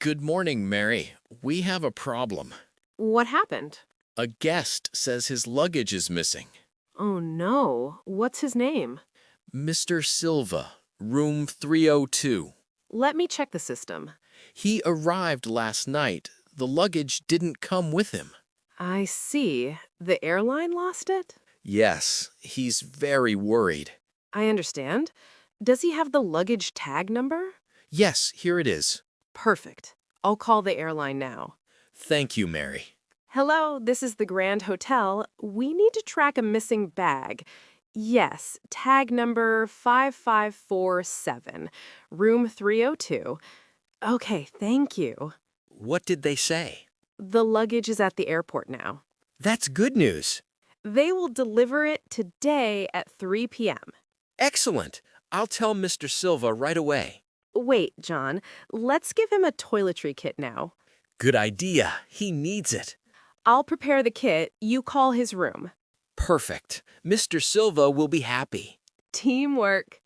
Good morning, Mary. We have a problem. What happened? A guest says his luggage is missing. Oh no, what's his name? Mr. Silva, room 302. Let me check the system. He arrived last night. The luggage didn't come with him. I see. The airline lost it? Yes, he's very worried. I understand. Does he have the luggage tag number? Yes, here it is. Perfect. I'll call the airline now. Thank you, Mary. Hello, this is the Grand Hotel. We need to track a missing bag. Yes, tag number 5547, room 302. Okay, thank you. What did they say? The luggage is at the airport now. That's good news. They will deliver it today at 3 p.m. Excellent. I'll tell Mr. Silva right away. Wait, John, let's give him a toiletry kit now. Good idea. He needs it. I'll prepare the kit, you call his room. Perfect. Mr. Silva will be happy. Teamwork.